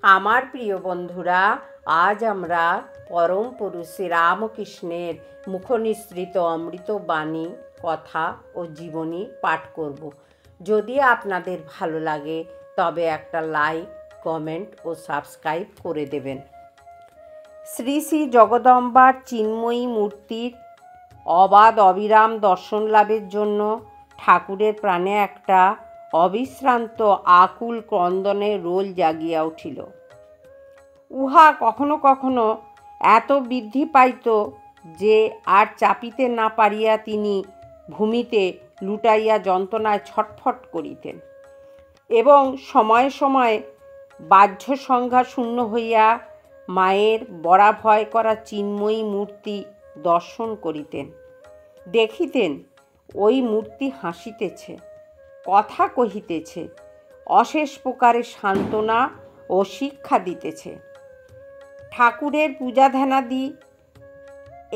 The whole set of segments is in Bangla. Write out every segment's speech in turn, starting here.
আমার প্রিয় বন্ধুরা, আজ আমরা পরম পুরুষ শ্রীরামকৃষ্ণের মুখনিসৃত অমৃত বাণী কথা ও জীবনী পাঠ করব। যদি আপনাদের ভালো লাগে তবে একটা লাইক, কমেন্ট ও সাবস্ক্রাইব করে দেবেন। শ্রী শ্রী জগদম্বার চিন্ময়ী মূর্তির অবাধ অবিরাম দর্শন লাভের জন্য ঠাকুরের প্রাণে একটা অবিশ্রান্ত আকুল ক্রন্দনের রোল জাগিয়া উঠিল। উহা কখনো কখনো এত বৃদ্ধি পাইত যে আর চাপিতে না পারিয়া তিনি ভূমিতে লুটাইয়া যন্ত্রণায় ছটফট করিতেন এবং সময়ে সময়ে বাহ্য সংজ্ঞা শূন্য হইয়া মায়ের বরাভয় করা চিন্ময়ী মূর্তি দর্শন করিতেন। দেখিতেন ওই মূর্তি হাসিতেছে, কথা কহিতেছে, অশেষ প্রকারে সান্ত্বনা ও শিক্ষা দিতেছে। ঠাকুরের পূজাধ্যানাদি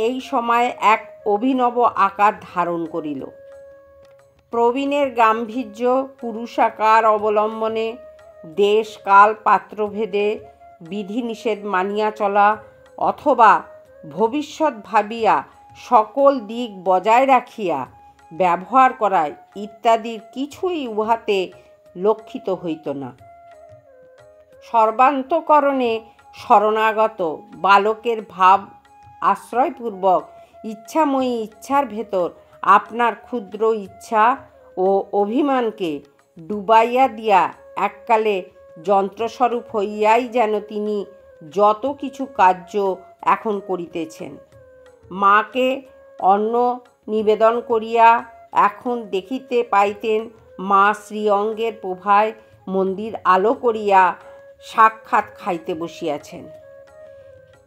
এই সময় এক অভিনব আকার ধারণ করিল। প্রবীণের গাম্ভীর্য পুরুষাকার অবলম্বনে দেশ কাল পাত্রভেদে বিধিনিষেধ মানিয়া চলা অথবা ভবিষ্যৎ ভাবিয়া সকল দিক বজায় রাখিয়া ব্যবহার করা ইত্যাদির কিছুই উহাতে লক্ষিত হইত না। সর্বান্তঃকরণে শরণাগত বালকের ভাব আশ্রয়পূর্বক ইচ্ছাময়ী ইচ্ছার ভেতর আপনার ক্ষুদ্র ইচ্ছা ও অভিমানকে ডুবাইয়া দিয়া এককালে যন্ত্রস্বরূপ হইয়াই যেন তিনি যত কিছু কার্য এখন করিতেছেন। মাকে অন্ন নিবেদন করিয়া এখন দেখিতে পাইতেন মা শ্রীঅঙ্গের প্রভায় মন্দির আলো করিয়া সাক্ষাৎ খাইতে বসিয়াছেন।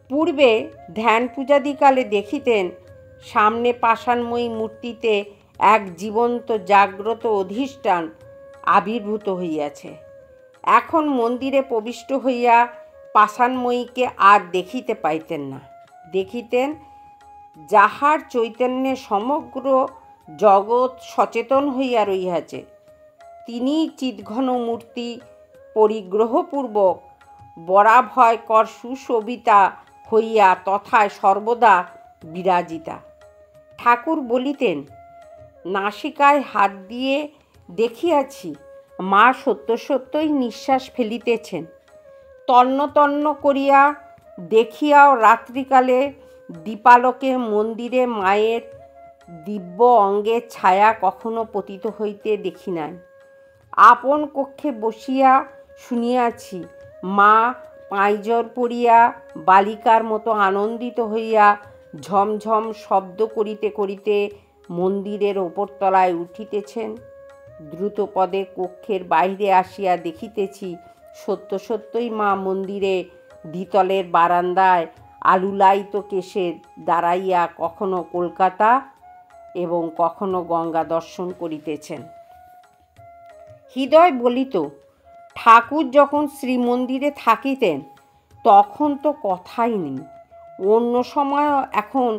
পূর্বে ধ্যান পূজাদিকালে দেখিতেন সামনে পাষাণময়ী মূর্তিতে এক জীবন্ত জাগ্রত অধিষ্ঠান আবির্ভূত হইয়াছে। এখন মন্দিরে প্রবিষ্ট হইয়া পাষাণময়ীকে আর দেখিতে পাইতেন না। দেখিতেন যাহার চৈতন্যে সমগ্র জগৎ সচেতন হইয়া রহিয়াছে, তিনি চিৎঘন মূর্তি পরিগ্রহপূর্বক বরাভয়কর সুশোভিতা হইয়া তথায় সর্বদা বিরাজিতা। ঠাকুর বলিতেন, নাসিকায় হাত দিয়ে দেখিয়াছি মা সত্য সত্যই নিঃশ্বাস ফেলিতেছেন। তন্ন তন্ন করিয়া দেখিয়াও রাত্রিকালে দীপালোকে মন্দিরে মায়ের দিব্য অঙ্গের ছায়া কখনো পতিত হইতে দেখি নাই। আপন কক্ষে বসিয়া শুনিয়াছি মা পাঁইজর পরিয়া বালিকার মতো আনন্দিত হইয়া ঝমঝম শব্দ করিতে করিতে মন্দিরের ওপরতলায় উঠিতেছেন। দ্রুতপদে কক্ষের বাহিরে আসিয়া দেখিতেছি সত্য সত্যই মা মন্দিরে দ্বিতলের বারান্দায় আলুলায়িত কেশে দাঁড়াইয়া কখনো কলকাতা এবং কখনো গঙ্গা দর্শন করিতেছেন। হৃদয় বলিত, ঠাকুর যখন শ্রীমন্দিরে থাকিতেন তখন তো কথাই নেই। অন্য সময়ও এখন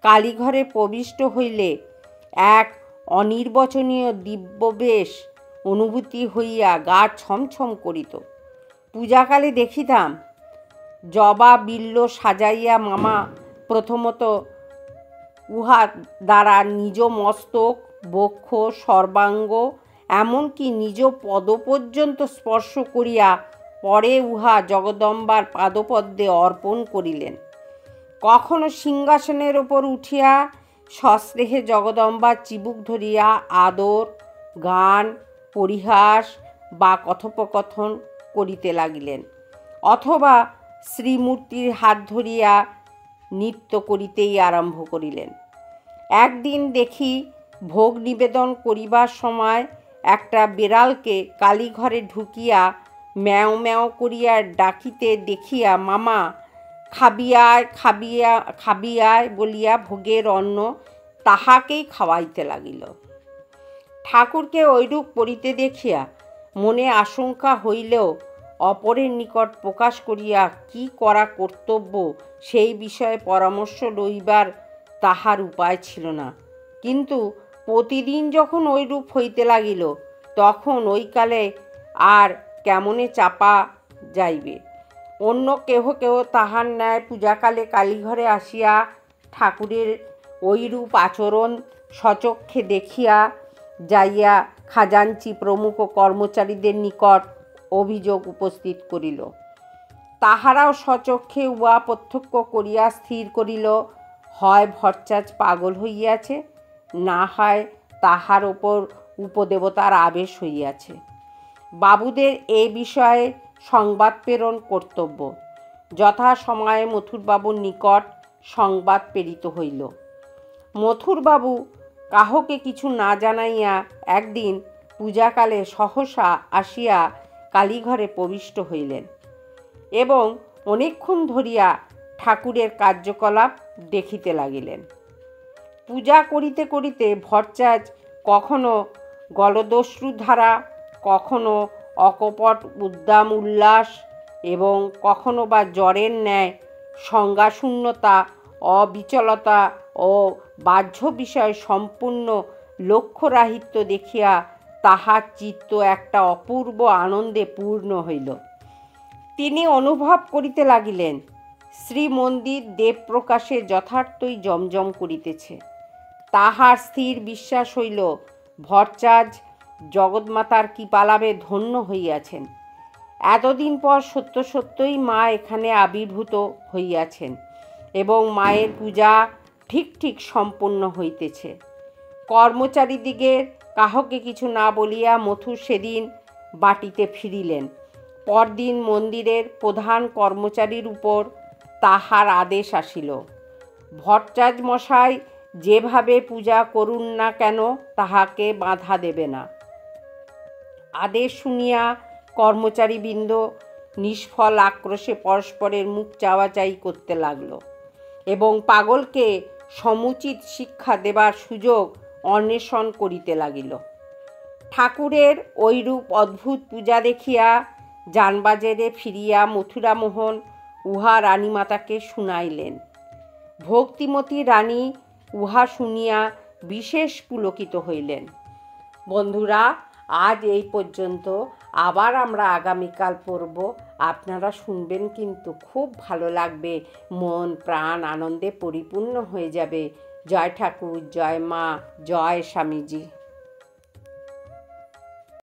কালীঘরে প্রবিষ্ট হইলে এক অনির্বচনীয় দিব্যবেশ অনুভূতি হইয়া গা ছমছম করিত। পূজাকালে দেখিতাম জবা বিল্ব সাজাইয়া মামা প্রথমত উহা দ্বারা নিজ মস্তক, বক্ষ, সর্বাঙ্গ এমনকি নিজ পদ পর্যন্ত স্পর্শ করিয়া পরে উহা জগদম্বার পাদপদ্মে অর্পণ করিলেন। কখনো সিংহাসনের ওপর উঠিয়া সস্নেহে জগদম্বার চিবুক ধরিয়া আদর, গান, পরিহাস বা কথোপকথন করিতে লাগিলেন, অথবা শ্রীমূর্তির হাত ধরিয়া নৃত্য করিতেই আরম্ভ করিলেন। একদিন দেখি ভোগ নিবেদন করিবার সময় একটা বিড়ালকে কালীঘরে ঢুকিয়া ম্যাও ম্যাও করিয়া ডাকিতে দেখিয়া মামা খাবিয়ায় খাবিয়া খাবিয়ায় বলিয়া ভোগের অন্ন তাহাকেই খাওয়াইতে লাগিল। ঠাকুরকে ঐরূপ করিতে দেখিয়া মনে আশঙ্কা হইলেও অপরের নিকট প্রকাশ করিয়া কি করা কর্তব্য সেই বিষয়ে পরামর্শ লইবার তাহার উপায় ছিল না। কিন্তু প্রতিদিন যখন ঐরূপ হইতে লাগিল তখন ওই কালে আর কেমনে চাপা যাইবে। অন্য কেহ কেহ তাহার ন্যায় পূজাকালে কালীঘরে আসিয়া ঠাকুরের ঐরূপ আচরণ স্বচক্ষে দেখিয়া যাইয়া খাজাঞ্চি প্রমুখ কর্মচারীদের নিকট অভিযোগ উপস্থিত করিল। তাহারাও স্বচক্ষে উহা প্রত্যক্ষ করিয়া স্থির করিল, হয় ভট্টাচ পাগল হইয়াছে, না হয় তাহার ওপর উপদেবতার আবেশ হইয়াছে। বাবুদের এ বিষয়ে সংবাদ প্রেরণ কর্তব্য। যথাসময়ে মথুরবাবুর নিকট সংবাদ প্রেরিত হইল। মথুরবাবু কাহকে কিছু না জানাইয়া একদিন পূজাকালে সহসা আসিয়া কালীঘরে প্রবিষ্ট হইলেন এবং অনেকক্ষণ ধরিয়া ঠাকুরের কার্যকলাপ দেখিতে লাগিলেন। পূজা করিতে করিতে ভট্টাচ কখনো গলদশ্রুধারা, কখনো অকপট উদ্দাম উল্লাস এবং কখনো বা জ্বরের ন্যায় সংজ্ঞাশূন্যতা, অবিচলতা ও বাহ্য বিষয় সম্পূর্ণ লক্ষ্যরাহিত্য দেখিয়া তাহার চিত্ত একটা অপূর্ব আনন্দে পূর্ণ হইল। তিনি অনুভব করিতে লাগিলেন, শ্রীমন্দির দেবপ্রকাশে যথার্থই জমজম করিতেছে। তাহার স্থির বিশ্বাস হইল, ভট্টাচ জগৎমাতার কৃপালাভে ধন্য হইয়াছেন। এতদিন পর সত্য সত্যই মা এখানে আবির্ভূত হইয়াছেন এবং মায়ের পূজা ঠিক ঠিক সম্পন্ন হইতেছে। কর্মচারীদিগের কাহকে কিছু না বলিয়া মথুর সেদিন বাটিতে ফিরিলেন। পরদিন মন্দিরের প্রধান কর্মচারীর উপর তাহার আদেশ আসিল, ভট্টাচ মশাই যেভাবে পূজা করুন না কেন তাহাকে বাধা দেবে না। আদেশ শুনিয়া কর্মচারীবৃন্দ নিষ্ফল আক্রোশে পরস্পরের মুখ চাওয়াচাই করতে লাগল এবং পাগলকে সমুচিত শিক্ষা দেবার সুযোগ অন্বেষণ করিতে লাগিল। ঠাকুরের ঐরূপ অদ্ভুত পূজা দেখিয়া জানবাজারে ফিরিয়া মথুরামোহন উহা রানীমাতাকে শুনাইলেন। ভক্তিমতী রানী উহা শুনিয়া বিশেষ পুলকিত হইলেন। বন্ধুরা, আজ এই পর্যন্ত। আবার আমরা আগামীকাল পড়ব। আপনারা শুনবেন, কিন্তু খুব ভালো লাগবে, মন প্রাণ আনন্দে পরিপূর্ণ হয়ে যাবে। জয় ঠাকুর, জয় মা, জয় স্বামীজি।